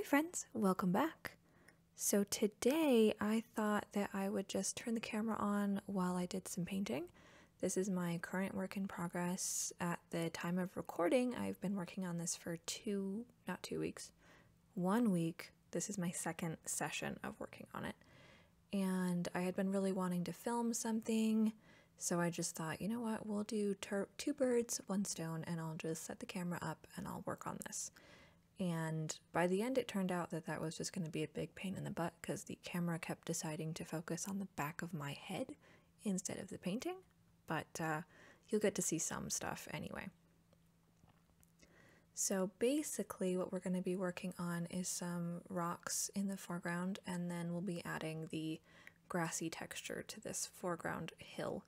friends, welcome back. So today I thought that I would just turn the camera on while I did some painting. This is my current work in progress. At the time of recording, I've been working on this for not 2 weeks, 1 week. This is my second session of working on it. And I had been really wanting to film something, so I just thought, you know what, we'll do two birds, one stone, and I'll just set the camera up and I'll work on this. And by the end, it turned out that that was just going to be a big pain in the butt because the camera kept deciding to focus on the back of my head instead of the painting. But you'll get to see some stuff anyway. So basically what we're going to be working on is some rocks in the foreground, and then we'll be adding the grassy texture to this foreground hill.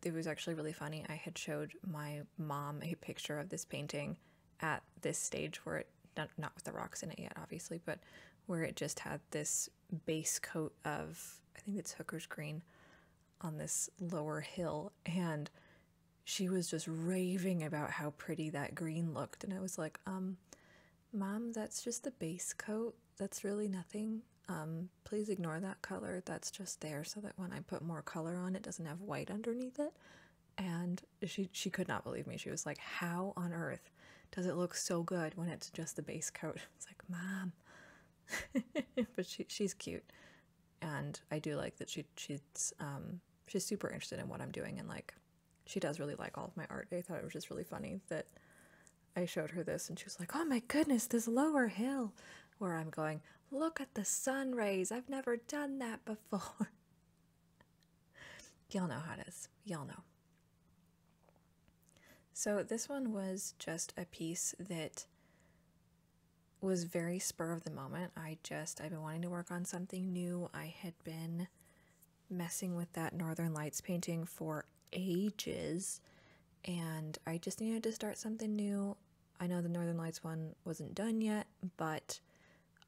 It was actually really funny. I had showed my mom a picture of this painting at this stage where it, not with the rocks in it yet, obviously, but where it just had this base coat of, I think it's hooker's green on this lower hill, and she was just raving about how pretty that green looked, and I was like, Mom, that's just the base coat. That's really nothing. Please ignore that color. That's just there so that when I put more color on, it doesn't have white underneath it. And she could not believe me. She was like, how on earth does it look so good when it's just the base coat? It's like, Mom. But she's cute, and I do like that she's super interested in what I'm doing, and like she does really like all of my art. I thought it was just really funny that I showed her this and she was like, oh my goodness, this lower hill, where I'm going, look at the sun rays. I've never done that before. Y'all know how it is. Y'all know. So this one was just a piece that was very spur of the moment. I've been wanting to work on something new. I had been messing with that Northern Lights painting for ages, and I just needed to start something new. I know the Northern Lights one wasn't done yet, but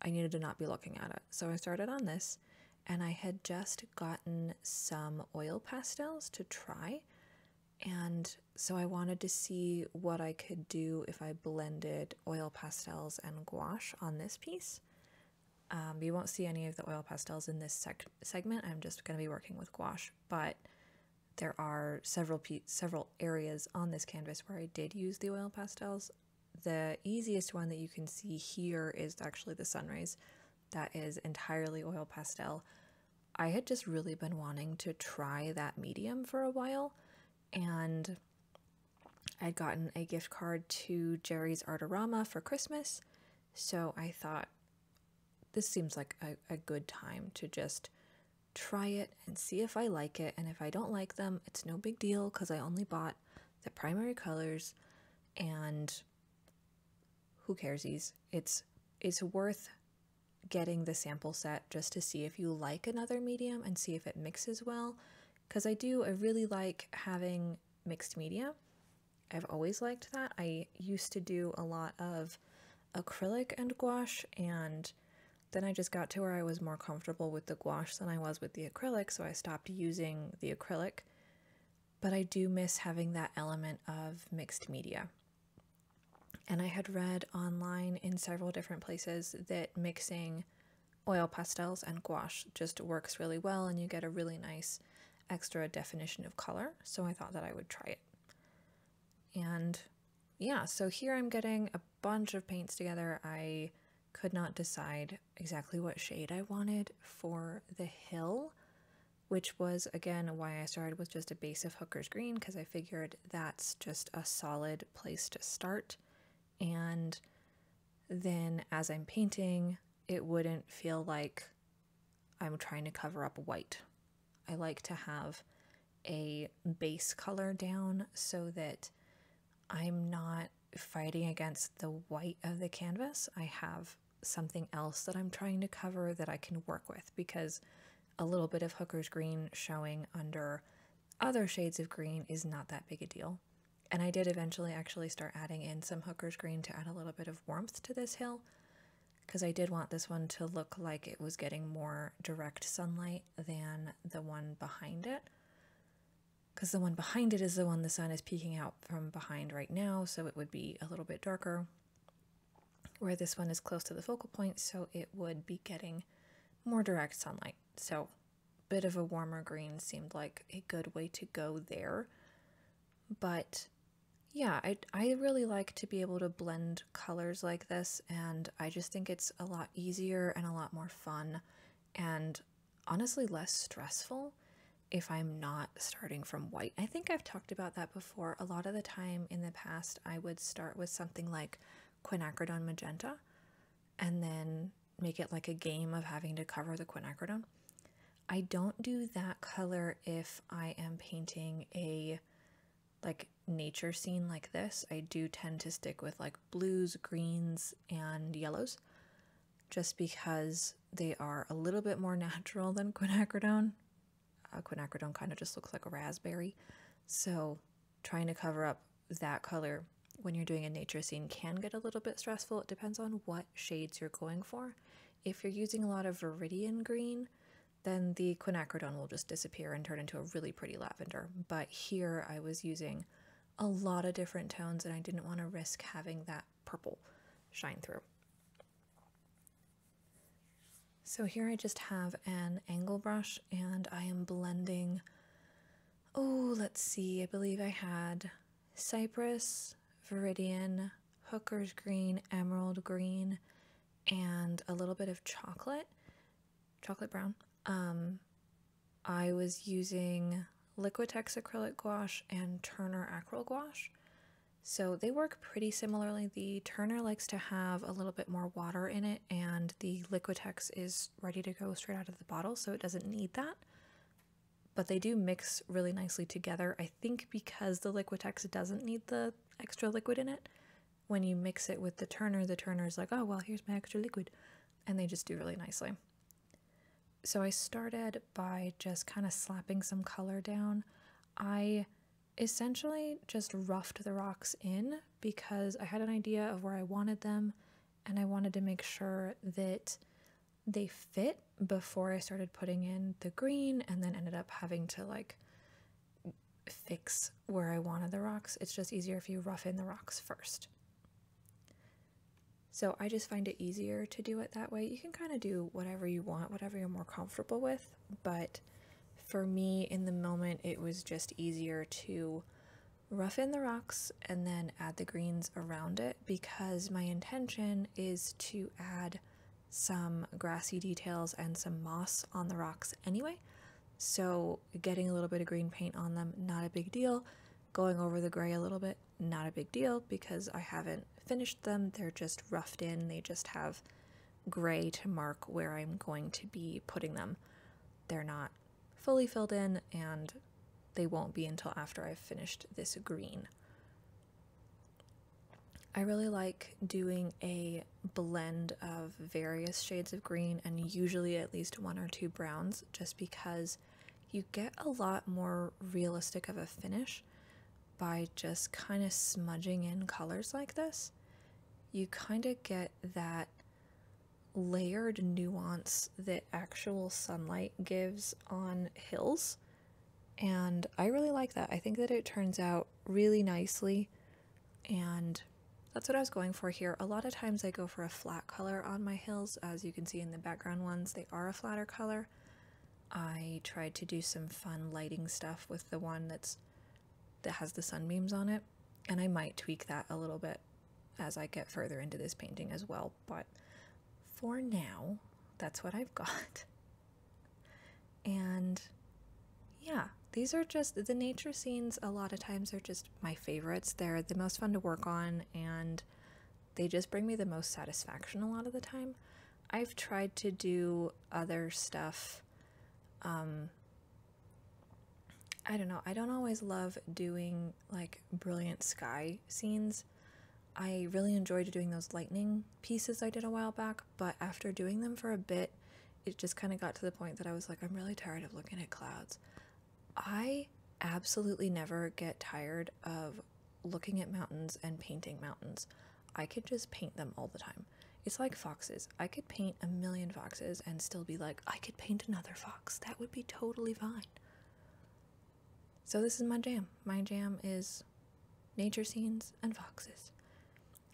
I needed to not be looking at it. So I started on this, and I had just gotten some oil pastels to try. And so I wanted to see what I could do if I blended oil pastels and gouache on this piece. You won't see any of the oil pastels in this segment. I'm just going to be working with gouache, but there are several areas on this canvas where I did use the oil pastels. The easiest one that you can see here is actually the sun rays. That is entirely oil pastel. I had just really been wanting to try that medium for a while, and I'd gotten a gift card to Jerry's Artorama for Christmas, so I thought this seems like a good time to just try it and see if I like it, and if I don't like them, it's no big deal because I only bought the primary colors, and who caresies? It's worth getting the sample set just to see if you like another medium and see if it mixes well, because I really like having mixed media. I've always liked that. I used to do a lot of acrylic and gouache, and then I just got to where I was more comfortable with the gouache than I was with the acrylic, so I stopped using the acrylic. But I do miss having that element of mixed media. And I had read online in several different places that mixing oil pastels and gouache just works really well, and you get a really nice extra definition of color, so I thought that I would try it. And yeah, so here I'm getting a bunch of paints together. I could not decide exactly what shade I wanted for the hill, which was again why I started with just a base of hooker's green, because I figured that's just a solid place to start, and then as I'm painting it wouldn't feel like I'm trying to cover up white. I like to have a base color down so that I'm not fighting against the white of the canvas. I have something else that I'm trying to cover that I can work with, because a little bit of hooker's green showing under other shades of green is not that big a deal. And I did eventually actually start adding in some hooker's green to add a little bit of warmth to this hill, because I did want this one to look like it was getting more direct sunlight than the one behind it, because the one behind it is the one the sun is peeking out from behind right now, so it would be a little bit darker. where this one is close to the focal point, so it would be getting more direct sunlight. So a bit of a warmer green seemed like a good way to go there. But yeah, I really like to be able to blend colors like this, and I just think it's a lot easier and a lot more fun, and honestly less stressful if I'm not starting from white. I think I've talked about that before. A lot of the time in the past, I would start with something like quinacridone magenta and then make it like a game of having to cover the quinacridone. I don't do that color if I am painting a like nature scene like this. I do tend to stick with like blues, greens, and yellows, just because they are a little bit more natural than quinacridone. Quinacridone kind of just looks like a raspberry, so trying to cover up that color when you're doing a nature scene can get a little bit stressful. It depends on what shades you're going for. If you're using a lot of viridian green, then the quinacridone will just disappear and turn into a really pretty lavender. But here I was using a lot of different tones, and I didn't want to risk having that purple shine through. So here I just have an angle brush, and I am blending, oh, let's see, I believe I had cypress, viridian, hooker's green, emerald green, and a little bit of chocolate brown. I was using Liquitex acrylic gouache and Turner acrylic gouache. So they work pretty similarly. The Turner likes to have a little bit more water in it, and the Liquitex is ready to go straight out of the bottle, so it doesn't need that. But they do mix really nicely together. I think because the Liquitex doesn't need the extra liquid in it, when you mix it with the Turner's like, oh, well, here's my extra liquid. And they just do really nicely. So I started by just kind of slapping some color down. I essentially just roughed the rocks in because I had an idea of where I wanted them, and I wanted to make sure that they fit before I started putting in the green, and then ended up having to like fix where I wanted the rocks. It's just easier if you rough in the rocks first. So I just find it easier to do it that way. You can kind of do whatever you want, whatever you're more comfortable with, but for me in the moment it was just easier to rough in the rocks and then add the greens around it, because my intention is to add some grassy details and some moss on the rocks anyway. So getting a little bit of green paint on them, not a big deal. Going over the gray a little bit, not a big deal, because I haven't finished them. They're just roughed in. They just have gray to mark where I'm going to be putting them. They're not fully filled in, and they won't be until after I've finished this green. I really like doing a blend of various shades of green, and usually at least one or two browns, just because you get a lot more realistic of a finish by just kind of smudging in colors like this. You kind of get that layered nuance that actual sunlight gives on hills, and I really like that. I think that it turns out really nicely, and that's what I was going for here. A lot of times I go for a flat color on my hills. As you can see in the background ones, they are a flatter color. I tried to do some fun lighting stuff with the one that has the sunbeams on it, and I might tweak that a little bit as I get further into this painting as well, but for now that's what I've got. And yeah, these are just the nature scenes. A lot of times are just my favorites. They're the most fun to work on, and they just bring me the most satisfaction a lot of the time. I've tried to do other stuff. I don't know, I don't always love doing like brilliant sky scenes. I really enjoyed doing those lightning pieces I did a while back, but after doing them for a bit, it just kind of got to the point that I was like, I'm really tired of looking at clouds. I absolutely never get tired of looking at mountains and painting mountains. I could just paint them all the time. It's like foxes. I could paint a million foxes and still be like, I could paint another fox. That would be totally fine. So this is my jam. My jam is nature scenes and foxes.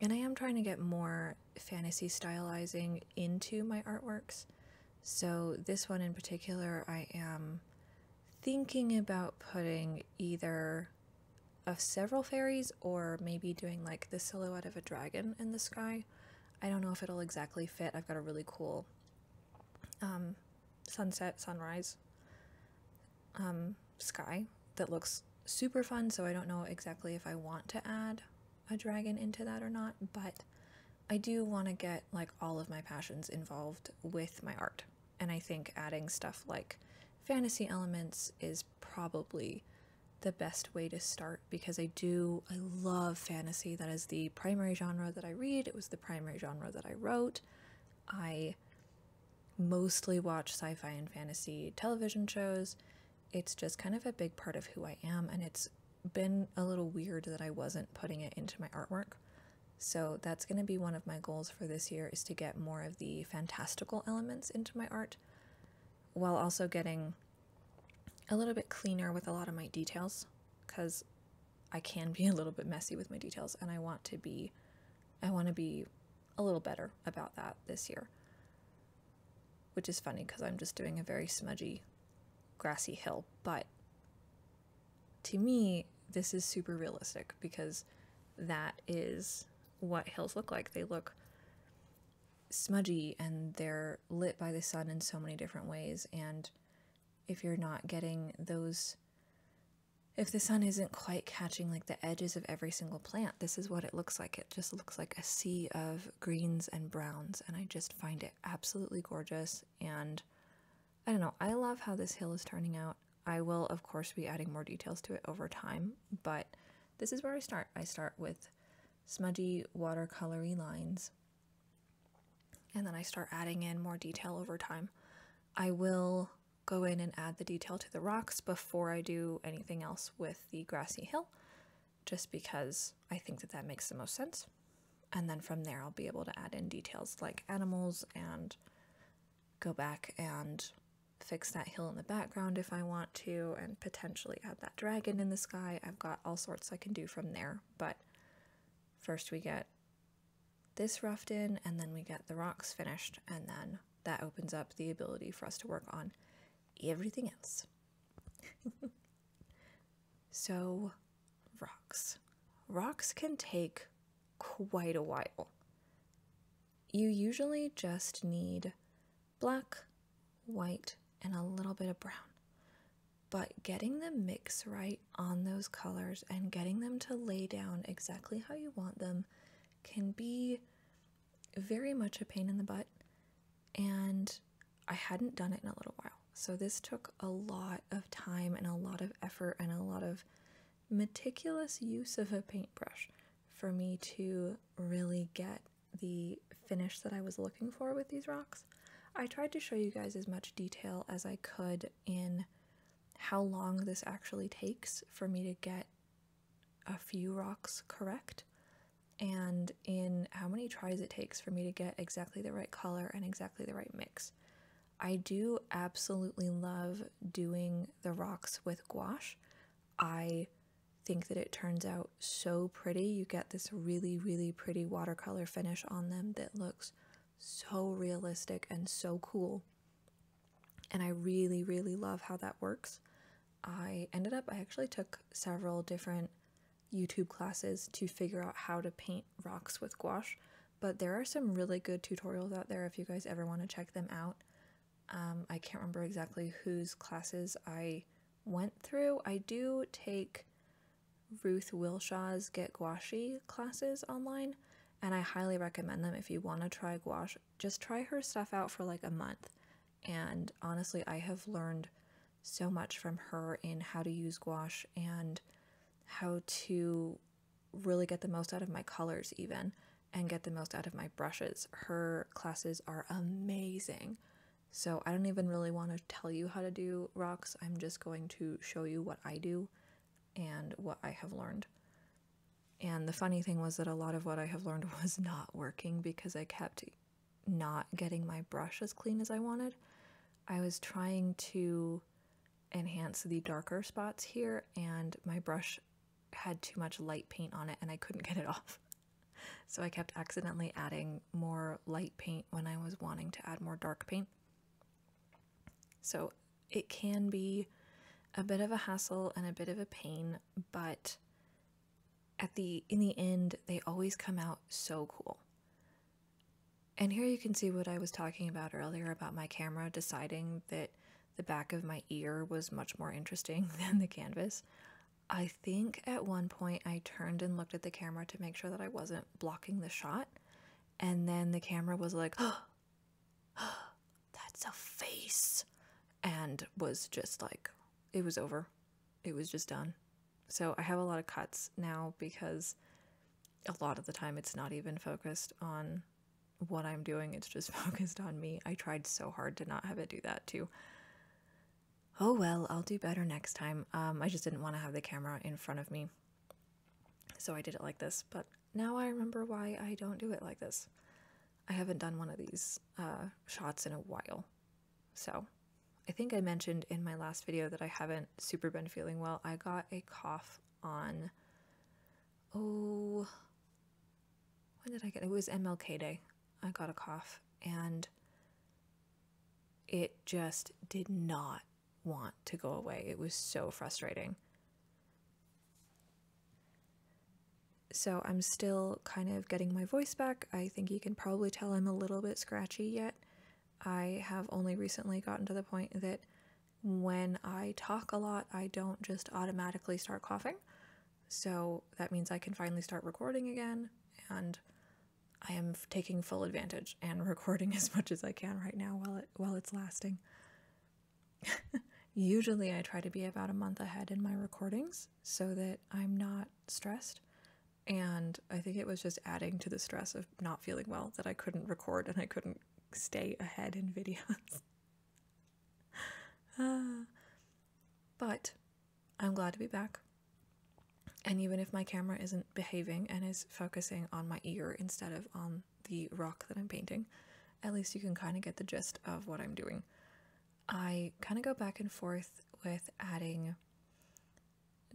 And I am trying to get more fantasy stylizing into my artworks. So this one in particular, I am thinking about putting either of several fairies or maybe doing like the silhouette of a dragon in the sky. I don't know if it'll exactly fit. I've got a really cool sunset, sunrise sky that looks super fun, so I don't know exactly if I want to add a dragon into that or not, but I do want to get like all of my passions involved with my art. And I think adding stuff like fantasy elements is probably the best way to start, because I love fantasy. That is the primary genre that I read. It was the primary genre that I wrote. I mostly watch sci-fi and fantasy television shows. It's just kind of a big part of who I am, and it's been a little weird that I wasn't putting it into my artwork. So that's going to be one of my goals for this year, is to get more of the fantastical elements into my art, while also getting a little bit cleaner with a lot of my details, because I can be a little bit messy with my details, and I want to be a little better about that this year. Which is funny because I'm just doing a very smudgy, grassy hill, but to me, this is super realistic, because that is what hills look like. They look smudgy and they're lit by the sun in so many different ways, and if you're not getting those, if the sun isn't quite catching like the edges of every single plant, this is what it looks like. It just looks like a sea of greens and browns, and I just find it absolutely gorgeous. And I don't know, I love how this hill is turning out. I will, of course, be adding more details to it over time, but this is where I start. I start with smudgy, watercolory lines, and then I start adding in more detail over time. I will go in and add the detail to the rocks before I do anything else with the grassy hill, just because I think that makes the most sense. And then from there, I'll be able to add in details like animals and go back and fix that hill in the background if I want to, and potentially add that dragon in the sky. I've got all sorts I can do from there, but first we get this roughed in, and then we get the rocks finished, and then that opens up the ability for us to work on everything else. So, rocks. Rocks can take quite a while. You usually just need black, white, and a little bit of brown. But getting the mix right on those colors and getting them to lay down exactly how you want them can be very much a pain in the butt. And I hadn't done it in a little while. So this took a lot of time and a lot of effort and a lot of meticulous use of a paintbrush for me to really get the finish that I was looking for with these rocks. I tried to show you guys as much detail as I could in how long this actually takes for me to get a few rocks correct, and in how many tries it takes for me to get exactly the right color and exactly the right mix. I do absolutely love doing the rocks with gouache. I think that it turns out so pretty. You get this really, really pretty watercolor finish on them that looks so realistic and so cool. And I really, really love how that works. I actually took several different YouTube classes to figure out how to paint rocks with gouache, but there are some really good tutorials out there if you guys ever want to check them out. I can't remember exactly whose classes I went through. I do take Ruth Wilshaw's Get Gouache classes online, and I highly recommend them if you want to try gouache. Just try her stuff out for like a month, and honestly, I have learned so much from her in how to use gouache and how to really get the most out of my colors even, and get the most out of my brushes. Her classes are amazing. So I don't even really want to tell you how to do rocks. I'm just going to show you what I do and what I have learned. And the funny thing was that a lot of what I have learned was not working because I kept not getting my brush as clean as I wanted. I was trying to enhance the darker spots here, and my brush had too much light paint on it and I couldn't get it off. So I kept accidentally adding more light paint when I was wanting to add more dark paint. So it can be a bit of a hassle and a bit of a pain, but in the end, they always come out so cool. And here you can see what I was talking about earlier about my camera deciding that the back of my ear was much more interesting than the canvas. I think at one point I turned and looked at the camera to make sure that I wasn't blocking the shot, and then the camera was like, oh, that's a face, and was just like, it was over. It was just done. So I have a lot of cuts now because a lot of the time it's not even focused on what I'm doing, it's just focused on me. I tried so hard to not have it do that too. Oh well, I'll do better next time. I just didn't want to have the camera in front of me, so I did it like this, but now I remember why I don't do it like this. I haven't done one of these shots in a while. So I think I mentioned in my last video that I haven't super been feeling well. I got a cough on, when did I get it? It was MLK Day. I got a cough, and it just did not want to go away. It was so frustrating. So I'm still kind of getting my voice back. I think you can probably tell I'm a little bit scratchy yet. I have only recently gotten to the point that when I talk a lot, I don't just automatically start coughing. So that means I can finally start recording again, and I am taking full advantage and recording as much as I can right now while it's lasting. Usually I try to be about a month ahead in my recordings so that I'm not stressed, and I think it was just adding to the stress of not feeling well that I couldn't record and I couldn't stay ahead in videos. But I'm glad to be back. And even if my camera isn't behaving and is focusing on my ear instead of on the rock that I'm painting, at least you can kind of get the gist of what I'm doing. I kind of go back and forth with adding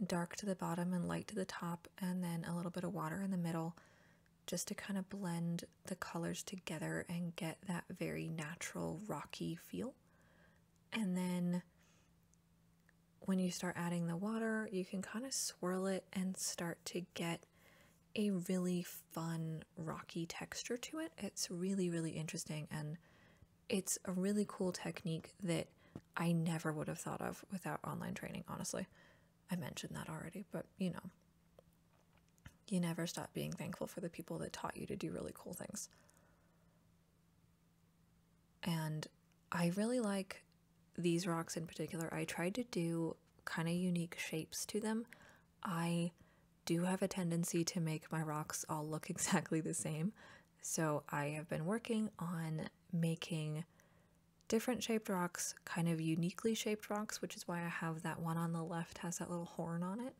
dark to the bottom and light to the top, and then a little bit of water in the middle, just to kind of blend the colors together and get that very natural rocky feel. And then when you start adding the water, you can kind of swirl it and start to get a really fun rocky texture to it. It's really, really interesting, and it's a really cool technique that I never would have thought of without online training, honestly. I mentioned that already, but you know, you never stop being thankful for the people that taught you to do really cool things. And I really like these rocks in particular. I tried to do kind of unique shapes to them. I do have a tendency to make my rocks all look exactly the same, so I have been working on making different shaped rocks, kind of uniquely shaped rocks, which is why I have that one on the left has that little horn on it.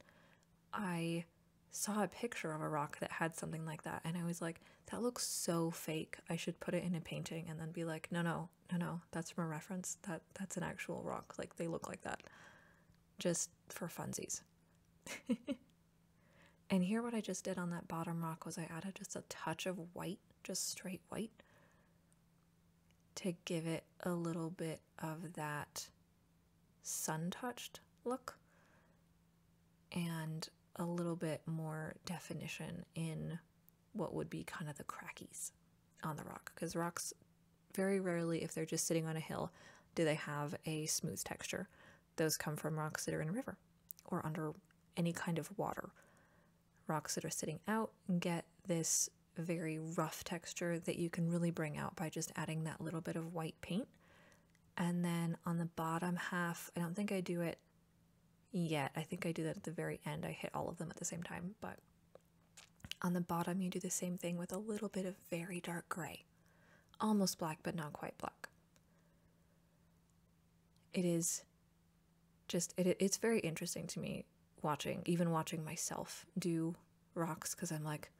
I saw a picture of a rock that had something like that, and I was like, that looks so fake. I should put it in a painting, and then be like, no, that's from a reference. That's an actual rock. Like, they look like that. Just for funsies. And here what I just did on that bottom rock was I added just a touch of white, just straight white, to give it a little bit of that sun-touched look and a little bit more definition in what would be kind of the crackies on the rock. Because rocks, very rarely, if they're just sitting on a hill, do they have a smooth texture. Those come from rocks that are in a river or under any kind of water. Rocks that are sitting out get this very rough texture that you can really bring out by just adding that little bit of white paint. And then on the bottom half, I don't think I do it yet. I think I do that at the very end. I hit all of them at the same time, but on the bottom you do the same thing with a little bit of very dark gray. Almost black, but not quite black. It is just, it's very interesting to me even watching myself do rocks, because I'm like,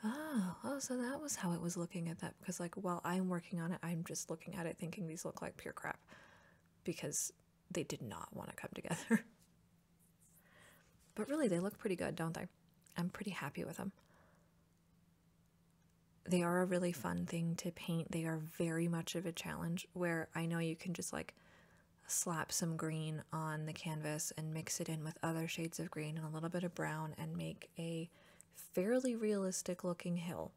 oh, so that was how it was looking at that. Because like, while I'm working on it, I'm just looking at it thinking these look like pure crap, because they did not want to come together. But really, they look pretty good, don't they? I'm pretty happy with them. they are a really fun thing to paint. They are very much of a challenge, where I know you can just like slap some green on the canvas and mix it in with other shades of green and a little bit of brown and make a fairly realistic looking hill.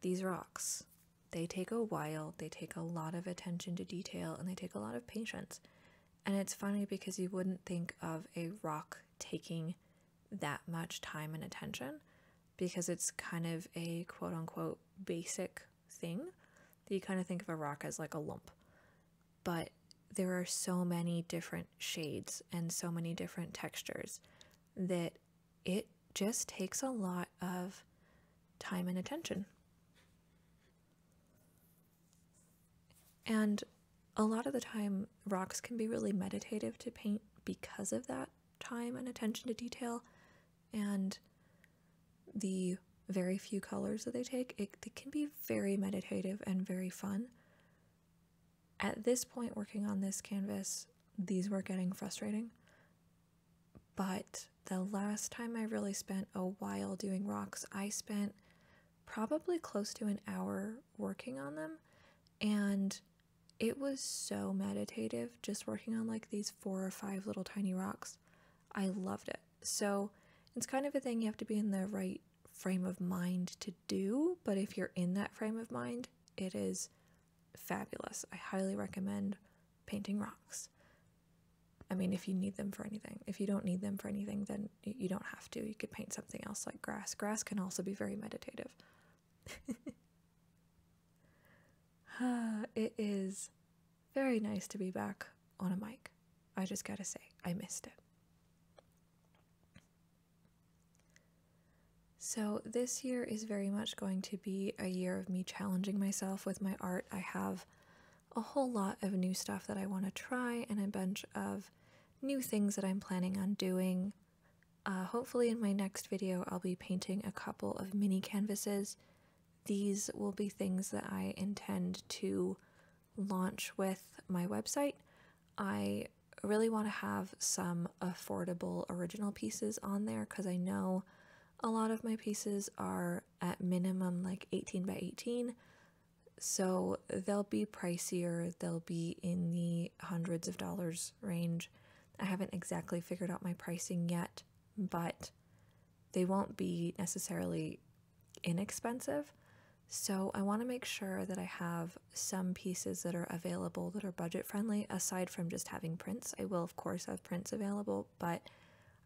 These rocks, they take a while, they take a lot of attention to detail, and they take a lot of patience. And it's funny because you wouldn't think of a rock taking that much time and attention, because it's kind of a quote-unquote basic thing that you kind of think of a rock as like a lump. But there are so many different shades and so many different textures that it just takes a lot of time and attention. And a lot of the time, rocks can be really meditative to paint because of that time and attention to detail and the very few colors that they take. They can be very meditative and very fun. At this point, working on this canvas, these were getting frustrating. But the last time I really spent a while doing rocks, I spent probably close to an hour working on them. And it was so meditative just working on like these 4 or 5 little tiny rocks. I loved it. So it's kind of a thing you have to be in the right frame of mind to do. But if you're in that frame of mind, it is fabulous. I highly recommend painting rocks. I mean, if you need them for anything. If you don't need them for anything, then you don't have to. You could paint something else like grass. Grass can also be very meditative. It is very nice to be back on a mic. I just gotta say, I missed it. So this year is very much going to be a year of me challenging myself with my art. I have a whole lot of new stuff that I want to try and a bunch of new things that I'm planning on doing. Hopefully in my next video I'll be painting a couple of mini canvases. These will be things that I intend to launch with my website. I really want to have some affordable original pieces on there because I know a lot of my pieces are at minimum like 18 by 18, so they'll be pricier. They'll be in the hundreds of dollars range. I haven't exactly figured out my pricing yet, but they won't be necessarily inexpensive. So I want to make sure that I have some pieces that are available that are budget friendly, aside from just having prints. I will of course have prints available, but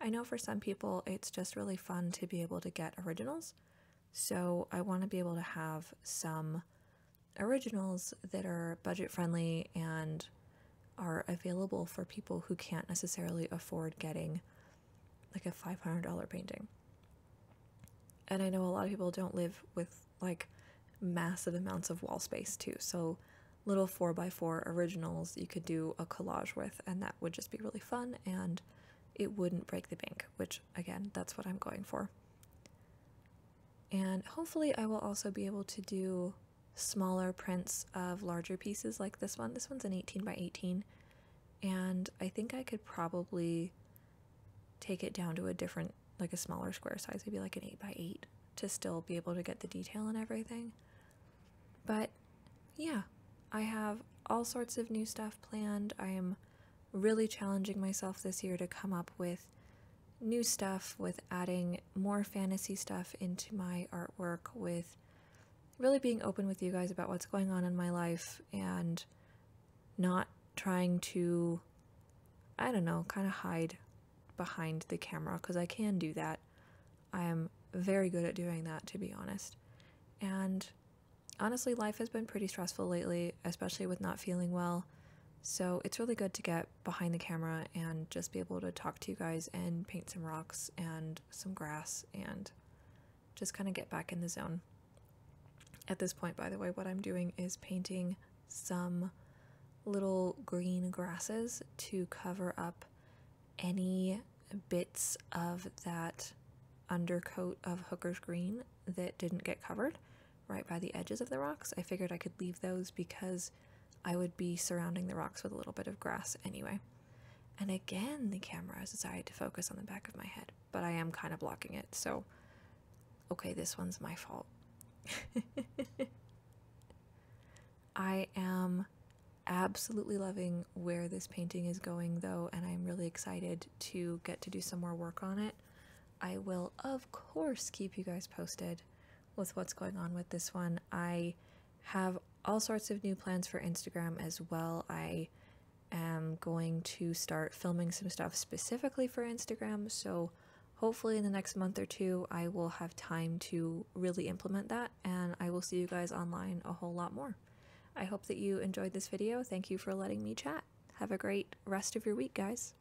I know for some people it's just really fun to be able to get originals. So I want to be able to have some originals that are budget friendly and are available for people who can't necessarily afford getting like a $500 painting. And I know a lot of people don't live with like massive amounts of wall space too, so little 4x4 originals you could do a collage with, and that would just be really fun and it wouldn't break the bank, which again, that's what I'm going for. And hopefully I will also be able to do smaller prints of larger pieces like this one. This one's an 18 by 18, and I think I could probably take it down to a different, like a smaller square size, maybe like an 8 by 8, to still be able to get the detail and everything. But yeah, I have all sorts of new stuff planned. I am really challenging myself this year to come up with new stuff, with adding more fantasy stuff into my artwork, with really being open with you guys about what's going on in my life and not trying to, I don't know, kind of hide behind the camera, because I can do that. I am very good at doing that, to be honest. And honestly, life has been pretty stressful lately, especially with not feeling well. So it's really good to get behind the camera and just be able to talk to you guys and paint some rocks and some grass and just kind of get back in the zone. At this point, by the way, what I'm doing is painting some little green grasses to cover up any bits of that undercoat of Hooker's green that didn't get covered right by the edges of the rocks. I figured I could leave those because I would be surrounding the rocks with a little bit of grass anyway. And again, the camera has decided to focus on the back of my head, but I am kind of blocking it, so okay, this one's my fault. I am absolutely loving where this painting is going though, and I'm really excited to get to do some more work on it. I will, of course, keep you guys posted with what's going on with this one. I have all sorts of new plans for Instagram as well. I am going to start filming some stuff specifically for Instagram, so hopefully in the next month or two I will have time to really implement that, and I will see you guys online a whole lot more. I hope that you enjoyed this video. Thank you for letting me chat. Have a great rest of your week, guys.